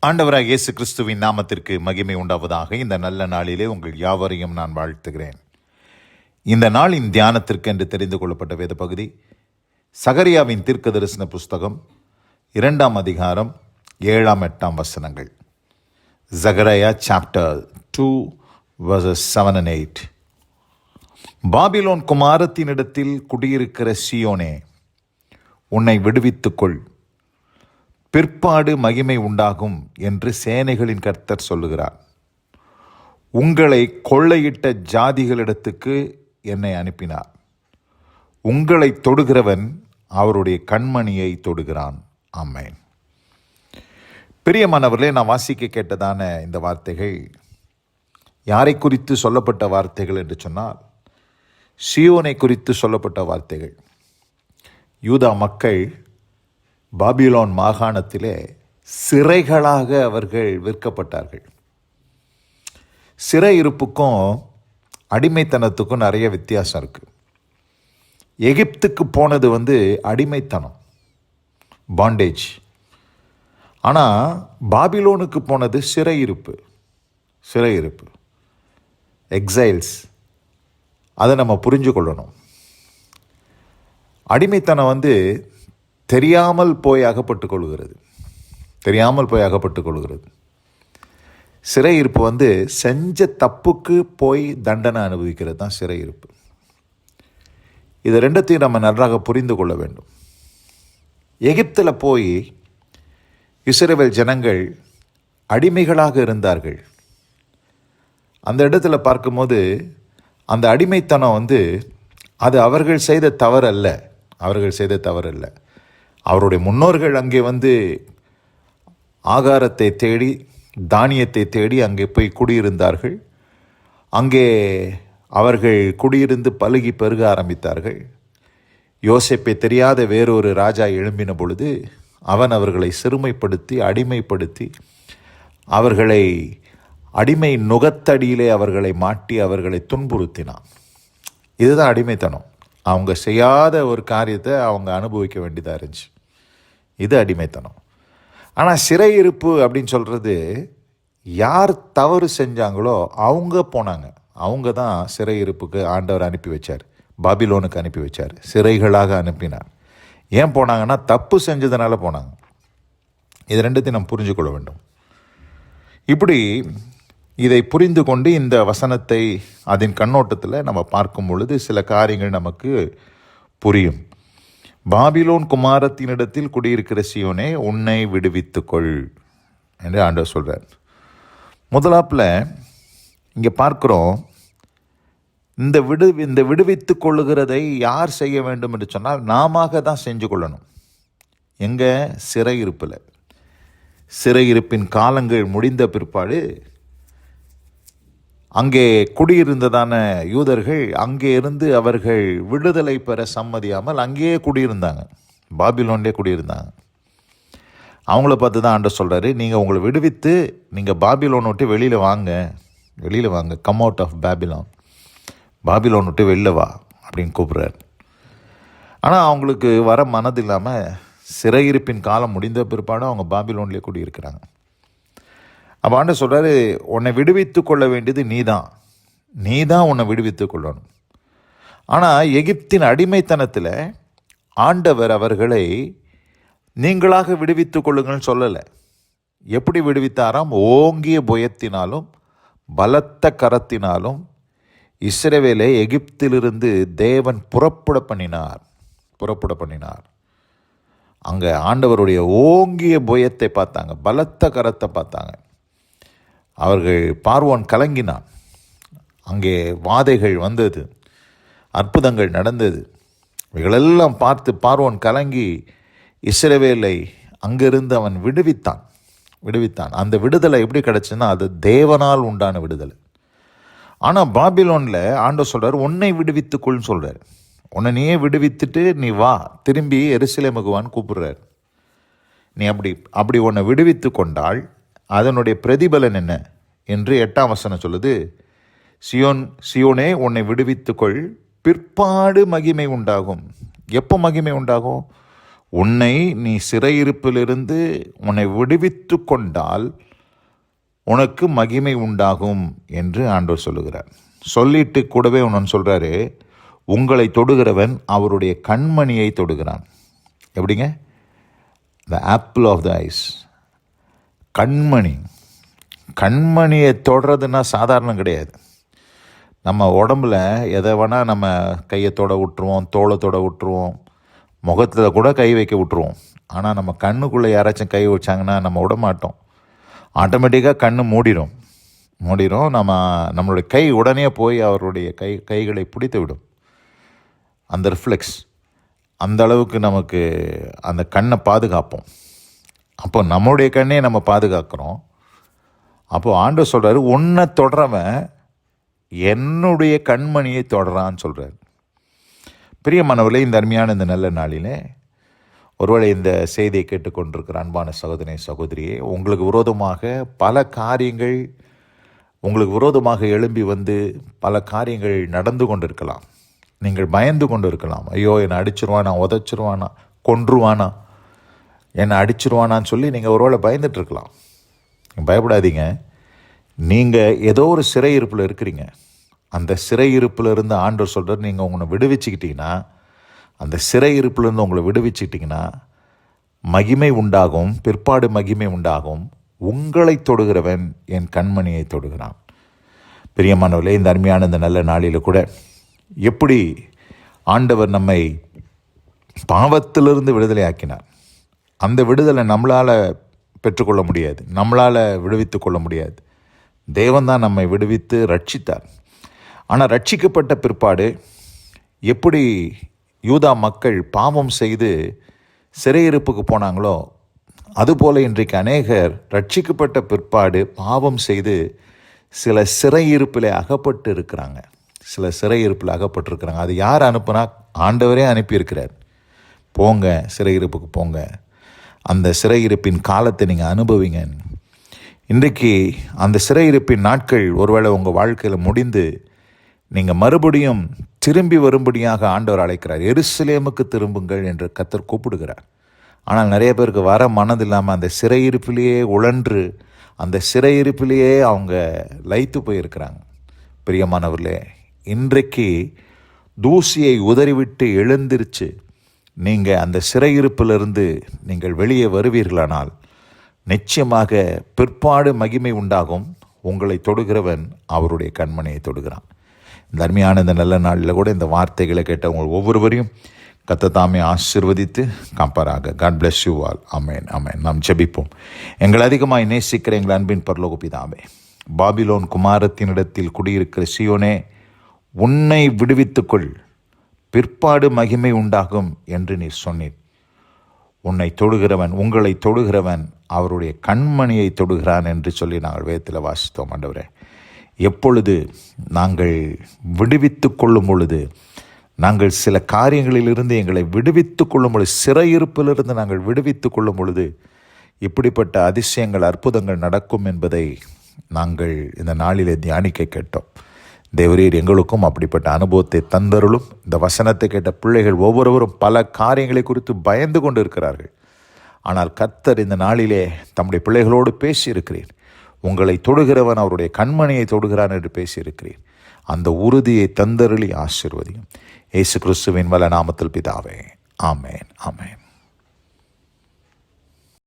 ஆண்டவராக இயேசு கிறிஸ்துவின் நாமத்திற்கு மகிமை உண்டாவதாக. இந்த நல்ல நாளிலே உங்கள் யாவரையும் நான் வாழ்த்துகிறேன். இந்த நாளின் தியானத்திற்கு என்று தெரிந்து கொள்ளப்பட்ட வேத பகுதி சகரியாவின் தீர்க்க தரிசன புஸ்தகம் 2ஆம் அதிகாரம் 7, 8 வசனங்கள். சகரியா சாப்டர் 2 verses 7 and 8. பாபிலோன் குமாரத்தினிடத்தில் குடியிருக்கிற சீயோனே, உன்னை விடுவித்துக்கொள், பிற்பாடு மகிமை உண்டாகும் என்று சேனைகளின் கர்த்தர் சொல்லுகிறார். உங்களை கொள்ளையிட்ட ஜாதிகளிடத்துக்கு என்னை அனுப்பினார். உங்களை தொடுகிறவன் அவருடைய கண்மணியை தொடுகிறான். ஆமென். பிரியமானவர்களே, நான் வாசிக்க கேட்டதான இந்த வார்த்தைகள் யாரை குறித்து சொல்லப்பட்ட வார்த்தைகள் என்று சொன்னால், சீயோனை குறித்து சொல்லப்பட்ட வார்த்தைகள். யூதா மக்கள் பாபிலோன் மாகாணத்திலே சிறைகளாக அவர்கள் விற்கப்பட்டார்கள். சிறை இருப்புக்கும் அடிமைத்தனத்துக்கும் நிறைய வித்தியாசம் இருக்குது. எகிப்துக்கு போனது அடிமைத்தனம், பாண்டேஜ். ஆனால் பாபிலோனுக்கு போனது சிறையிருப்பு, எக்ஸைல்ஸ். அதை நம்ம புரிஞ்சு கொள்ளணும். அடிமைத்தனம் தெரியாமல் போய் அகப்பட்டு கொள்கிறது. சிறையிருப்பு செஞ்ச தப்புக்கு போய் தண்டனை அனுபவிக்கிறது தான் சிறையிருப்பு. இது ரெண்டத்தையும் நம்ம நன்றாக புரிந்து கொள்ள வேண்டும். எகிப்தில் போய் இஸ்ரவேல் ஜனங்கள் அடிமைகளாக இருந்தார்கள். அந்த இடத்துல பார்க்கும்போது அந்த அடிமைத்தனம் அது அவர்கள் செய்த தவறல்ல. அவருடைய முன்னோர்கள் அங்கே ஆகாரத்தை தேடி, தானியத்தை தேடி அங்கே போய் குடியிருந்தார்கள். அங்கே அவர்கள் குடியிருந்து பலுகி பெருக ஆரம்பித்தார்கள். யோசேப்பை தெரியாத வேறொரு ராஜா எழும்பின பொழுது அவன் அவர்களை சிறுமைப்படுத்தி, அடிமைப்படுத்தி, அவர்களை அடிமை நுகத்தடியிலே அவர்களை மாட்டி அவர்களை துன்புறுத்தினான். இதுதான் அடிமைத்தனம். அவங்க செய்யாத ஒரு காரியத்தை அவங்க அனுபவிக்க வேண்டியதாக இருந்துச்சு. இது அடிமைத்தனம். ஆனால் சிறையிருப்பு அப்படின்னு சொல்கிறது, யார் தவறு செஞ்சாங்களோ அவங்க போனாங்க. அவங்க தான் சிறையிருப்புக்கு ஆண்டவர் அனுப்பி வச்சார், பாபிலோனுக்கு அனுப்பி வச்சார், சிறைகளாக அனுப்பினார். ஏன் போனாங்கன்னா தப்பு செஞ்சதுனால போனாங்க. இது ரெண்டுத்தையும் நம்ம புரிஞ்சு கொள்ள வேண்டும். இப்படி இதை புரிந்து கொண்டு இந்த வசனத்தை அதன் கண்ணோட்டத்தில் நம்ம பார்க்கும் பொழுது சில காரியங்கள் நமக்கு புரியும். பாபிலோன் குமாரத்தினிடத்தில் குடியிருக்கிற சீயோனே, உன்னை விடுவித்துக்கொள் என்று ஆண்டவர் சொல்கிறார். முதலாப்பில் இங்கே பார்க்குறோம், இந்த விடுவித்து கொள்ளுகிறதை யார் செய்ய வேண்டும் என்று சொன்னால் நாம தான் செஞ்சு கொள்ளணும். எங்கே? சிறையிருப்பின் காலங்கள் முடிந்த பிற்பாடு அங்கே குடியிருந்ததான யூதர்கள் அங்கே இருந்து அவர்கள் விடுதலை பெற சம்மதியாமல் அங்கேயே குடியிருந்தாங்க, பாபிலோன்லேயே குடியிருந்தாங்க. அவங்கள பார்த்து தான் ஆண்டவர் சொல்கிறாரு, நீங்கள் உங்களை விடுவித்து நீங்கள் பாபிலோன் விட்டு வெளியில் வாங்க, கம் அவுட் ஆஃப் பாபிலோன் விட்டு வெளில வா அப்படின்னு கூப்பிட்றாரு. ஆனால் அவங்களுக்கு வர மனது இல்லாமல் சிறையிருப்பின் காலம் முடிந்த பிற்பாடு அவங்க பாபிலோன்லேயே குடியிருக்கிறாங்க. அப்போ ஆண்டவர் சொல்கிறாரு, உன்னை விடுவித்து கொள்ள வேண்டியது நீ தான் உன்னை விடுவித்து கொள்ளணும். ஆனால் எகிப்தின் அடிமைத்தனத்தில் ஆண்டவர் அவர்களை நீங்களாக விடுவித்து கொள்ளுங்கள்னு சொல்லலை. எப்படி விடுவித்தாராம்? ஓங்கிய புயத்தினாலும் பலத்த கரத்தினாலும் இஸ்ரவேலை எகிப்திலிருந்து தேவன் புறப்பட பண்ணினார். அங்கே ஆண்டவருடைய ஓங்கிய புயத்தை பார்த்தாங்க, பலத்த கரத்தை பார்த்தாங்க. அவர்கள் பார்வோன் கலங்கினான். அங்கே வாதைகள் வந்தது, அற்புதங்கள் நடந்தது. இவைகளெல்லாம் பார்த்து பார்வோன் கலங்கி இஸ்ரவேலை அங்கிருந்து அவன் விடுவித்தான். அந்த விடுதலை எப்படி கிடச்சுன்னா அது தேவனால் உண்டான விடுதலை. ஆனால் பாபிலோனில் ஆண்டவர் சொல்கிறார், உன்னை விடுவித்துக்கொள்னு சொல்கிறார். உன்னை நீயே விடுவித்துட்டு நீ வா, திரும்பி எருசலேமுக்கு வான்னு கூப்பிடுறார். நீ அப்படி உன்னை விடுவித்து கொண்டால் அதனுடைய பிரதிபலன் என்ன என்று 8ஆம் வசனம் சொல்லுது. சியோனே, உன்னை விடுவித்துக்கொள், பிற்பாடு மகிமை உண்டாகும். எப்போ மகிமை உண்டாகும்? உன்னை நீ சிறையிருப்பிலிருந்து உன்னை விடுவித்து கொண்டால் உனக்கு மகிமை உண்டாகும் என்று ஆண்டவர் சொல்லுகிறார். சொல்லிட்டு கூடவே ஒன்று சொல்கிறாரு, உங்களை தொடுகிறவன் அவருடைய கண்மணியை தொடுகிறான். எப்படிங்க? த ஆப்பிள் ஆஃப் த ஐஸ். கண்மணியை தொடுறதுன்னா சாதாரணம் கிடையாது. நம்ம உடம்புல எதை வேணால் நம்ம கையை தொட விட்டுருவோம், தோலை தொட விட்டுருவோம், முகத்தில் கூட கை வைக்க விட்டுருவோம். ஆனால் நம்ம கண்ணுக்குள்ளே யாராச்சும் கை வச்சாங்கன்னா நம்ம விட மாட்டோம். ஆட்டோமேட்டிக்காக கண்ணு மூடிடும். நம்மளுடைய கை உடனே போய் அவருடைய கைகளை பிடித்து விடும். அந்த ரிஃப்ளெக்ஸ் அந்த அளவுக்கு நமக்கு அந்த கண்ணை பாதுகாப்போம். அப்போ நம்மளுடைய கண்ணே நம்ம பாதுகாக்கிறோம். அப்போது ஆண்டவர் சொல்கிறாரு, உன்னை தொடரவன் என்னுடைய கண்மணியை தொடரான்னு சொல்கிறார். பிரியமானவர்களே, இந்த அருமையான இந்த நல்ல நாளிலே ஒருவேளை இந்த செய்தியை கேட்டுக்கொண்டிருக்கிற அன்பான சகோதரனே சகோதரியே, உங்களுக்கு விரோதமாக பல காரியங்கள் உங்களுக்கு விரோதமாக எழும்பி வந்து பல காரியங்கள் நடந்து கொண்டிருக்கலாம். நீங்கள் பயந்து கொண்டு இருக்கலாம். ஐயோ, என்னை அடிச்சிருவானா, உதச்சிருவானா, கொன்றுவானா, என்னை அடிச்சிருவானான்னு சொல்லி நீங்கள் ஒருவேளை பயந்துட்டுருக்கலாம். பயப்படாதீங்க. நீங்கள் ஏதோ ஒரு சிறையிருப்பில் இருக்கிறீங்க. அந்த சிறையிருப்பில் இருந்து ஆண்டவர் சொல்கிறார், நீங்கள் உங்களை விடுவிச்சுக்கிட்டீங்கன்னா, அந்த சிறையிருப்பிலிருந்து உங்களை விடுவிச்சுக்கிட்டிங்கன்னா மகிமை உண்டாகும், பிற்பாடு மகிமை உண்டாகும். உங்களை தொடுகிறவன் என் கண்மணியை தொடுகிறான். பிரியமானவர்களே, இந்த அருமையான இந்த நல்ல நாளில் கூட எப்படி ஆண்டவர் நம்மை பாவத்திலிருந்து விடுதலை ஆக்கினார். அந்த விடுதலை நம்மளால் பெற்றுக்கொள்ள முடியாது, நம்மளால் விடுவித்து கொள்ள முடியாது. தேவன் தான் நம்மை விடுவித்து ரட்சித்தார். ஆனால் ரட்சிக்கப்பட்ட பிற்பாடு எப்படி யூதா மக்கள் பாவம் செய்து சிறையிருப்புக்கு போனாங்களோ, அதுபோல் இன்றைக்கு அநேகர் ரட்சிக்கப்பட்ட பிற்பாடு பாவம் செய்து சில சிறையிருப்பில் அகப்பட்டு இருக்கிறாங்க. அது யார் அனுப்புனா? ஆண்டவரே அனுப்பியிருக்கிறார். போங்க, சிறையிருப்புக்கு போங்க, அந்த சிறையிருப்பின் காலத்தை நீங்கள் அனுபவிங்க. இன்றைக்கு அந்த சிறையிருப்பின் நாட்கள் ஒருவேளை உங்கள் வாழ்க்கையில் முடிந்து நீங்கள் மறுபடியும் திரும்பி வரும்படியாக ஆண்டவர் அழைக்கிறார். எருசலேமுக்கு திரும்புங்கள் என்று கர்த்தர் கூப்பிடுகிறார். ஆனால் நிறைய பேருக்கு வர மனதில்லாமல் அந்த சிறையிருப்பிலேயே உழன்று அந்த சிறையிருப்பிலேயே அவங்க லயித்து போயிருக்கிறாங்க. பிரியமானவர்களே, இன்றைக்கு தூசியை உதறிவிட்டு எழுந்திருச்சு நீங்கள் அந்த சிறையிருப்பிலிருந்து நீங்கள் வெளியே வருவீர்களானால் நிச்சயமாக பிற்பாடு மகிமை உண்டாகும். உங்களை தொடுகிறவன் அவருடைய கண்மணியை தொடுகிறான். இந்த அருமையான இந்த நல்ல நாளில் கூட இந்த வார்த்தைகளை கேட்டவங்க ஒவ்வொருவரையும் கர்த்தர் தாமே ஆசீர்வதித்து காப்பாராக. God bless you all. Amen, amen. நாம் ஜெபிப்போம். எங்கள் அதிகமாய் நேசிக்கிற எங்கள் அன்பின் பரலோக பிதாவே, பாபிலோன் குமாரத்தினிடத்தில் குடியிருக்கிற சீயோனே, உன்னை விடுவித்துக்கொள், பிற்பாடு மகிமை உண்டாகும் என்று நீர் சொன்னீர். உங்களை தொடுகிறவன் அவருடைய கண்மணியை தொடுகிறான் என்று சொல்லி நாங்கள் வேதத்தில் வாசித்தோம். ஆண்டவரே, எப்பொழுது நாங்கள் விடுவித்து கொள்ளும் பொழுது, நாங்கள் சில காரியங்களிலிருந்து எங்களை விடுவித்து கொள்ளும் பொழுது, சிறையிருப்பிலிருந்து நாங்கள் விடுவித்து கொள்ளும் பொழுது இப்படிப்பட்ட அதிசயங்கள், அற்புதங்கள் நடக்கும் என்பதை நாங்கள் இந்த நாளிலே தியானிக்க கேட்டோம். தேவரீர் எங்களுக்கும் அப்படிப்பட்ட அனுபவத்தை தந்தருளும். இந்த வசனத்தை கேட்ட பிள்ளைகள் ஒவ்வொருவரும் பல காரியங்களை குறித்து பயந்து கொண்டு இருக்கிறார்கள். ஆனால் கர்த்தர் இந்த நாளிலே தம்முடைய பிள்ளைகளோடு பேசியிருக்கிறீர். உங்களை தொடுகிறவன் அவருடைய கண்மணியை தொடுகிறான் என்று பேசியிருக்கிறீர். அந்த உறுதியை தந்தருளி ஆசீர்வதியும். இயேசு கிறிஸ்துவின் வல்ல நாமத்தில் பிதாவே, ஆமென், ஆமென்.